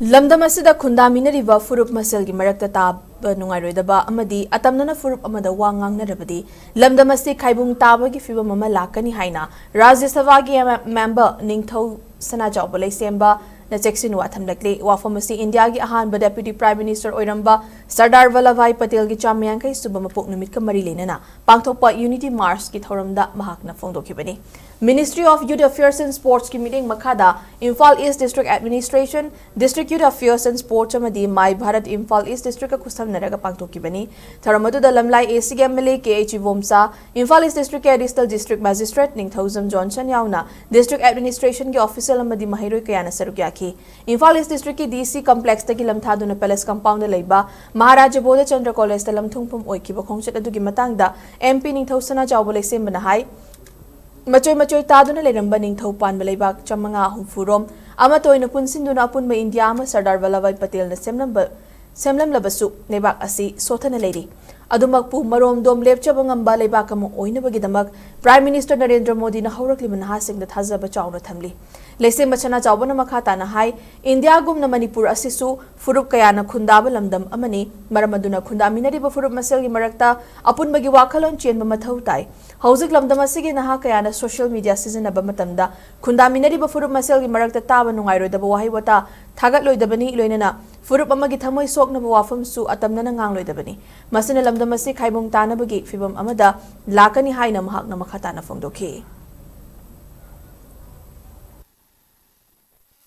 Lamdam asida khundaminariba Phurup Mashel gi marakta taba nungaroidaba amadi atamnana Phurup amada wa ngangnarabadi lamdam asi khaibung taba gi fibam ama lakani haina Rajya Sabha gi member Ningthau Sanajaoba Semba na cheksin wa thamlakle wafamasi India gi ahanba Deputy Prime Minister oiramba Sardar Vallabhbhai Patel gi chamyangkai subama pok numit ka mari lenana pangthokpa Unity March gi thoramda mahakna phongdokhibani Ministry of Youth Affairs and Sports ki meeting makada Imphal East District Administration District Youth Affairs and Sports amadi My Bharat Imphal East District ka kusam-naraga pangthokibani tharamadu da lamlai AC MLA KH Vomsa Imphal East District Additional District Magistrate Ningthausam Johnson yauna District Administration ki official amadi mahiroi kayana sarukya Imphal East District ki DC Complex tagi lamthaduna Palace Compound da leiba Maharaja Bodha Chandra College da lamthungpum oikiba khongchat adugi matangda MP Ningthau Sanajaoba Sembana hai Machoy taduna leramba Ningthau panba leibak chamanga humfurom ama toina punsinduna apunba India ama Sardar Vallabhbhai Patel na semlam labasu leibak asi sothana leiri adumakpu marom dom lepchaba ngamba leibak amu oinabagidamak Prime Minister Narendra Modi na haurakliba nahasing da thazaba chawna thamli Lese machana chawbana makhata na hai India gumna Manipur asisu Phurup kayana khundaba lamdam amani maramaduna khundaminariba Phurup Mashel gi marakta Apunbagi Wakhallon Chenba Mathou tai Hauzik lamdam asigi naha kayana social media sizinaba matamda khundaminariba Phurup Mashel gi marakta taba nungairoidaba wahi wata thagatloidabani loinana Phurup amagi thamoi soknaba wafamsu atamnana ngangloidabani masina lamdam asi khaibung tanabagi fibam amada lakani haina mahakna makhata na phongdokhi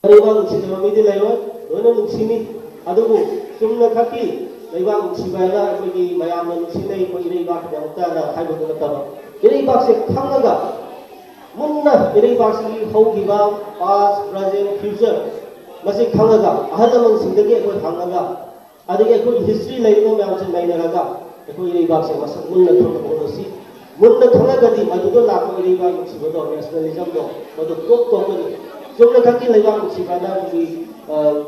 Leibang Sima Midi Lewa, Dona Muximi, Adubu, Sumna Kaki, Leibang Sibala, Midi, Mayam, Sine, Iribak, Yamtana, Hybotama. Iribak Kangaga, Munna, Iribak, Hogiba, past, present, future. Masik Kangaga, Ahadam Sindagi, Hangaga. Adik history Leibang Mountain Nainaga, Iribak, Munna Tomosi, Munna Kanagadi, Madudo Lako, Iribak, Sibodo, nationalism, but the top Jumlah kaki leibang musibana di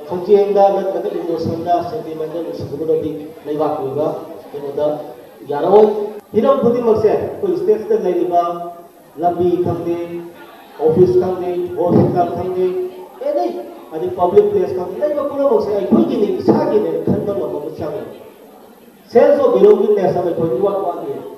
kontienda dan kata emosional sentimental musibana di leibang juga, kemudian jarawat hidup budi maksud, kau stage dan leibang lambi kami, office kami, hospital kami, ini ada public place kami, leibang pula maksud, kau gini, sah gini, kan pun mahu macam ni. Sense of belonging ni sampai kau buat ni.